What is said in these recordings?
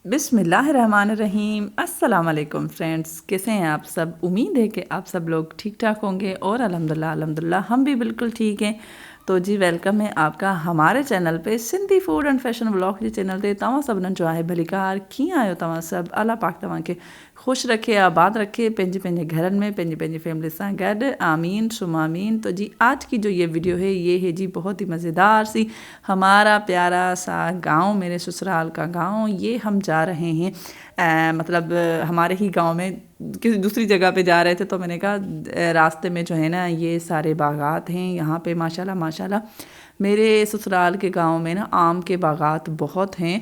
बिस्मिल्लाहिर्रहमानिर्रहीम। अस्सलाम वालेकुम फ्रेंड्स, कैसे हैं आप सब। उम्मीद है कि आप सब लोग ठीक ठाक होंगे और अल्हम्दुलिल्लाह हम भी बिल्कुल ठीक हैं। तो जी वेलकम है आपका हमारे चैनल पे Sindhi food and fashion vlog J channel ते। तव्हां सभिनीनि जो आहे भलीकार, कीअं आहियो तव्हां सभु। अल्लाह पाक तव्हांखे खुश रखे, आबाद रखे, पंहिंजे पंहिंजे घरनि में पंहिंजी पंहिंजी फैमिली से गॾु। आमीन सुम आमीन। तो जी आज की जो ये वीडियो है ये है जी बहुत ही मज़ेदार सी, हमारा प्यारा सा गांव, मेरे ससुराल का गांव। ये हम जा रहे हैं मतलब हमारे ही गांव में किसी दूसरी जगह पे जा रहे थे, तो मैंने कहा रास्ते में जो है ना ये सारे बागात हैं यहाँ पे माशाल्लाह माशाल्लाह। मेरे ससुराल के गांव में ना आम के बागात बहुत हैं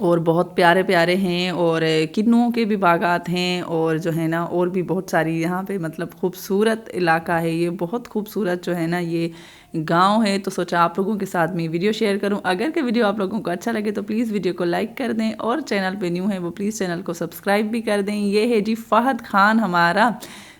और बहुत प्यारे प्यारे हैं, और किन्नुओं के भी बागात हैं, और जो है ना और भी बहुत सारी यहाँ पे मतलब खूबसूरत इलाका है ये, बहुत खूबसूरत जो है ना ये गांव है। तो सोचा आप लोगों के साथ में वीडियो शेयर करूं। अगर के वीडियो आप लोगों को अच्छा लगे तो प्लीज़ वीडियो को लाइक कर दें, और चैनल पे न्यू है वो प्लीज़ चैनल को सब्सक्राइब भी कर दें। ये है जी फ़हद खान हमारा,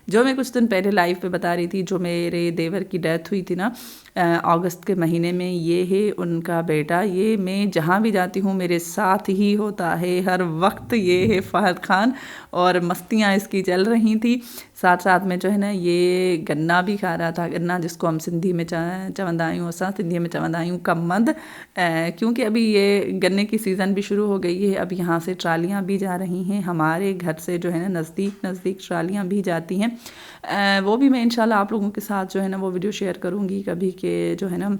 जो मैं कुछ दिन पहले लाइव पे बता रही थी, जो मेरे देवर की डेथ हुई थी ना अगस्त के महीने में। ये है उनका बेटा। ये मैं जहाँ भी जाती हूँ मेरे साथ ही होता है हर वक्त। ये है फ़हद खान, और मस्तियाँ इसकी चल रही थी। साथ साथ में जो है ना ये गन्ना भी खा रहा था। गन्ना जिसको हम सिंधी में चवंदा आहियूं, असां सिंधी में चवंदा आहियूं कमंद। क्योंकि अभी ये गन्ने की सीज़न भी शुरू हो गई है। अब यहाँ से ट्रालियाँ भी जा रही हैं, हमारे घर से जो है ना नज़दीक नज़दीक ट्रालियाँ भी जाती हैं। वो भी मैं इंशाल्लाह आप लोगों के साथ जो है ना वो वीडियो शेयर करूँगी कभी, के जो है ना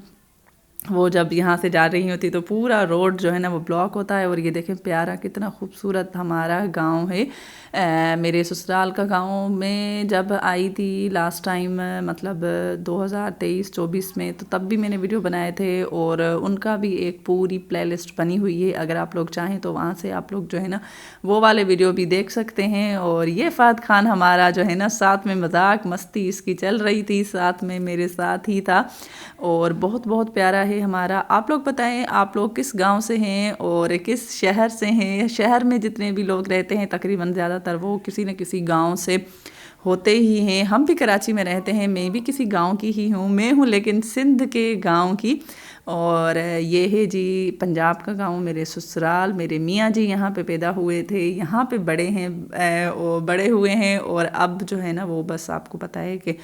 वो जब यहाँ से जा रही होती तो पूरा रोड जो है ना वो ब्लॉक होता है। और ये देखें प्यारा कितना खूबसूरत हमारा गांव है। मेरे ससुराल का गांव में जब आई थी लास्ट टाइम, मतलब 2023-24 में, तो तब भी मैंने वीडियो बनाए थे, और उनका भी एक पूरी प्लेलिस्ट बनी हुई है। अगर आप लोग चाहें तो वहाँ से आप लोग जो है ना वो वाले वीडियो भी देख सकते हैं। और ये फ़हद खान हमारा जो है ना साथ में मजाक मस्ती इसकी चल रही थी, साथ में मेरे साथ ही था, और बहुत बहुत प्यारा है हमारा। आप लोग बताएं आप लोग किस गांव से हैं और किस शहर से हैं। शहर में जितने भी लोग रहते हैं तकरीबन ज़्यादातर वो किसी न किसी गांव से होते ही हैं। हम भी कराची में रहते हैं, मैं भी किसी गांव की ही हूँ। मैं हूँ लेकिन सिंध के गांव की। और ये है जी पंजाब का गांव, मेरे ससुराल। मेरे मियाँ जी यहाँ पे पैदा हुए थे, यहाँ पे बड़े हैं और बड़े हुए हैं। और अब जो है ना वो बस आपको पता है कि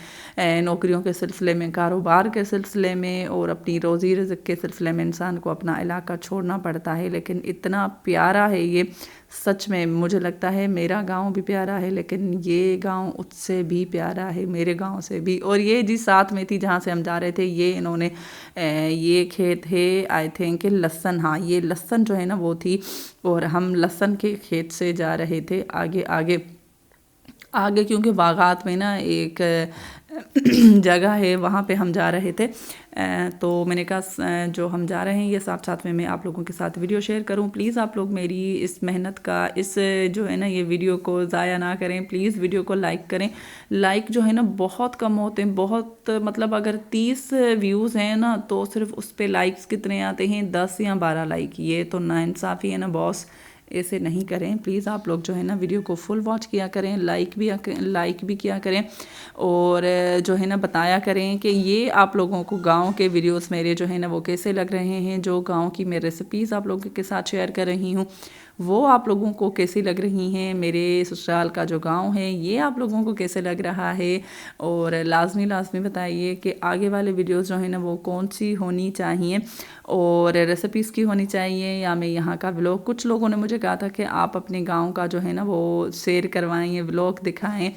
नौकरियों के सिलसिले में, कारोबार के सिलसिले में, और अपनी रोज़ी रिज़्क़ के सिलसिले में इंसान को अपना इलाका छोड़ना पड़ता है। लेकिन इतना प्यारा है ये, सच में मुझे लगता है मेरा गांव भी प्यारा है, लेकिन ये गांव उससे भी प्यारा है, मेरे गांव से भी। और ये जी साथ में थी जहाँ से हम जा रहे थे, ये इन्होंने ये खेत है आई थिंक लहसुन, हाँ ये लहसुन जो है ना वो थी। और हम लहसुन के खेत से जा रहे थे आगे आगे आगे, क्योंकि बागात में ना एक जगह है वहाँ पे हम जा रहे थे। तो मैंने कहा जो हम जा रहे हैं ये साथ साथ में मैं आप लोगों के साथ वीडियो शेयर करूँ। प्लीज़ आप लोग मेरी इस मेहनत का, इस जो है ना ये वीडियो को ज़ाया ना करें। प्लीज़ वीडियो को लाइक करें। लाइक जो है ना बहुत कम होते हैं, बहुत मतलब अगर 30 व्यूज़ हैं ना तो सिर्फ उस पर लाइक्स कितने आते हैं, 10 या 12 लाइक। ये तो नाइंसाफ़ी है ना बॉस, ऐसे नहीं करें। प्लीज़ आप लोग जो है ना वीडियो को फुल वॉच किया करें, लाइक भी किया करें, और जो है ना बताया करें कि ये आप लोगों को गांव के वीडियोस मेरे जो है ना वो कैसे लग रहे हैं। जो गांव की मैं रेसिपीज़ आप लोगों के साथ शेयर कर रही हूँ वो आप लोगों को कैसी लग रही हैं। मेरे ससुराल का जो गांव है ये आप लोगों को कैसे लग रहा है। और लाजमी बताइए कि आगे वाले वीडियोस जो है ना वो कौन सी होनी चाहिए, और रेसिपीज़ की होनी चाहिए या मैं यहाँ का व्लॉग। कुछ लोगों ने मुझे कहा था कि आप अपने गांव का जो है ना वो शेयर करवाएं, व्लॉग दिखाएं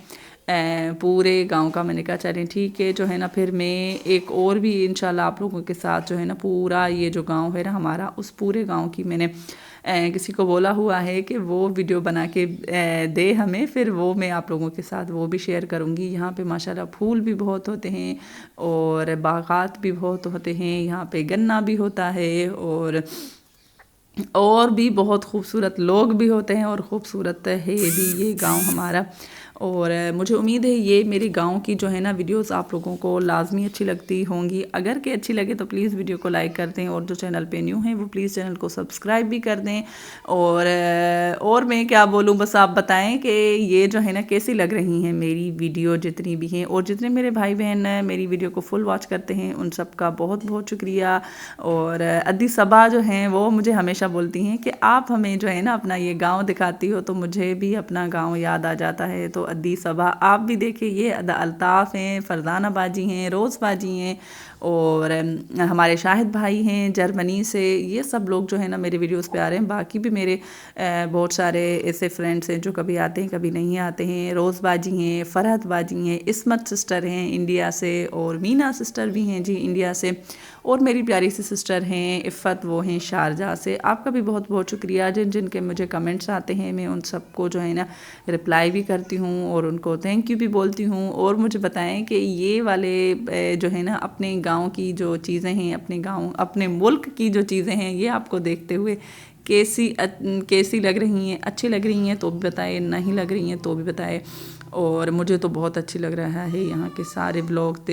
पूरे गांव का। मैंने कहा चलें ठीक है, जो है ना फिर मैं एक और भी इंशाल्लाह आप लोगों के साथ जो है ना पूरा ये जो गांव है ना हमारा, उस पूरे गांव की मैंने किसी को बोला हुआ है कि वो वीडियो बना के दे हमें, फिर वो मैं आप लोगों के साथ वो भी शेयर करूँगी। यहाँ पे माशाल्लाह फूल भी बहुत होते हैं और बागात भी बहुत होते हैं, यहाँ पे गन्ना भी होता है, और भी बहुत खूबसूरत लोग भी होते हैं, और ख़ूबसूरत है भी ये गांव हमारा। और मुझे उम्मीद है ये मेरे गांव की जो है ना वीडियोस आप लोगों को लाजमी अच्छी लगती होंगी। अगर कि अच्छी लगे तो प्लीज़ वीडियो को लाइक कर दें, और जो चैनल पे न्यू हैं वो प्लीज़ चैनल को सब्सक्राइब भी कर दें। और मैं क्या बोलूँ, बस आप बताएं कि ये जो है ना कैसी लग रही हैं मेरी वीडियो जितनी भी हैं। और जितने मेरे भाई बहन मेरी वीडियो को फुल वॉच करते हैं उन सब का बहुत बहुत शुक्रिया। और अद्दी सबा जो हैं वो मुझे हमेशा بولتی ہیں کہ آپ ہمیں جو ہے نا اپنا یہ گاؤں دکھاتی ہو تو مجھے بھی اپنا گاؤں یاد آ جاتا ہے۔ تو ادی صبا آپ بھی دیکھیں، یہ الطاف ہیں، فرزانہ باجی ہیں، روز باجی ہیں، اور ہمارے شاہد بھائی ہیں جرمنی سے۔ یہ سب لوگ جو ہے نا میرے ویڈیوز پہ آ رہے ہیں۔ باقی بھی میرے بہت سارے ایسے فرینڈس ہیں جو کبھی آتے ہیں کبھی نہیں آتے ہیں۔ روز باجی ہیں، فرحت باجی ہیں، عصمت سسٹر ہیں انڈیا سے، اور مینا سسٹر بھی ہیں جی انڈیا سے، اور میری پیاری سی سسٹر ہیں عفت، وہ ہیں شارجہ سے۔ آپ کا بھی بہت بہت شکریہ جن جن کے مجھے کمنٹس آتے ہیں، میں ان سب کو جو ہے نا رپلائی بھی کرتی ہوں اور ان کو تھینک یو بھی بولتی ہوں۔ اور مجھے بتائیں کہ یہ والے جو ہے نا اپنے گاؤں کی جو چیزیں ہیں، اپنے گاؤں اپنے ملک کی جو چیزیں ہیں، یہ آپ کو دیکھتے ہوئے کیسی لگ رہی ہیں؟ اچھی لگ رہی ہیں تو بھی بتائے، نہیں لگ رہی ہیں تو بھی بتائے۔ اور مجھے تو بہت اچھی لگ رہا ہے یہاں کے سارے بلاگ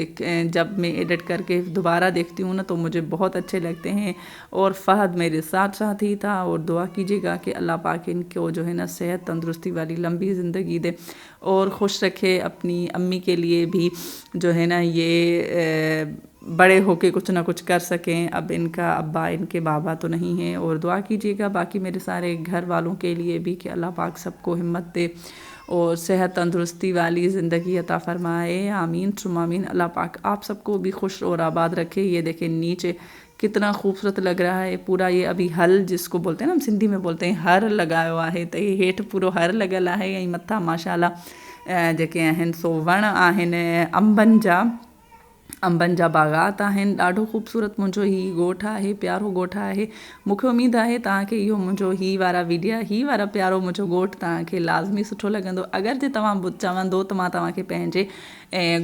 جب میں ایڈٹ کر کے دوبارہ دیکھتی ہوں نا تو مجھے بہت اچھے لگتے ہیں۔ اور فہد میرے ساتھ ہی تھا، اور دعا کیجیے گا کہ اللہ پاک ان کو جو ہے نا صحت تندرستی والی لمبی زندگی دے اور خوش رکھے۔ اپنی امی کے لیے بھی جو ہے نا یہ بڑے ہو کے کچھ نہ کچھ کر سکیں۔ اب ان کا ابا، ان کے بابا تو نہیں ہیں، اور دعا کیجیے گا باقی میرے سارے گھر والوں کے لیے بھی کہ اللہ پاک سب کو ہمت دے اور صحت تندرستی والی زندگی عطا فرمائے۔ آمین ثم آمین۔ اللہ پاک آپ سب کو بھی خوش اور آباد رکھے۔ یہ دیکھیں نیچے کتنا خوبصورت لگ رہا ہے پورا، یہ ابھی ہل جس کو بولتے ہیں نا ہم سندھی میں بولتے ہیں ہر لگایا ہوا ہے، تو یہ ہیٹھ پورو ہر لگل ہے ऐं मथां माशाअल्लाह जेके आहिनि सो वण आहिनि अंबनि जा बाग़ात आहिनि। ॾाढो ख़ूबसूरत मुंहिंजो हीउ ॻोठु आहे, प्यारो ॻोठु आहे। मूंखे उमेदु आहे तव्हांखे इहो मुंहिंजो हीअ वारा प्यारो मुंहिंजो ॻोठु तव्हांखे लाज़मी सुठो लॻंदो। अगरि जे तव्हां चवंदो त मां तव्हांखे पंहिंजे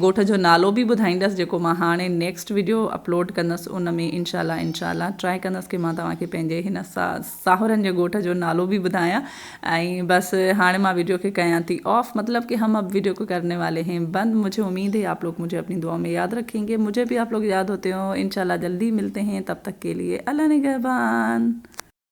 ॻोठ जो नालो बि ॿुधाईंदसि, जेको मां हाणे नेक्स्ट वीडियो अपलोड कंदसि उन में इंशाल्लाह ट्राई कंदसि कि मां तव्हांखे पंहिंजे हिन साहुरनि जे ॻोठ जो नालो भी ॿुधायां। ऐं बस हाणे मां वीडियो खे कयां थी ऑफ, मतलब कि हम अब वीडियो को करने वाले हैं बंद। मुझे उम्मीद है आप लोग मुझे अपनी दुआ में याद रखेंगे, मुझे भी आप लोग याद होते हो। इंशाल्लाह जल्दी मिलते हैं, तब तक के लिए अल्लाह निगहबान।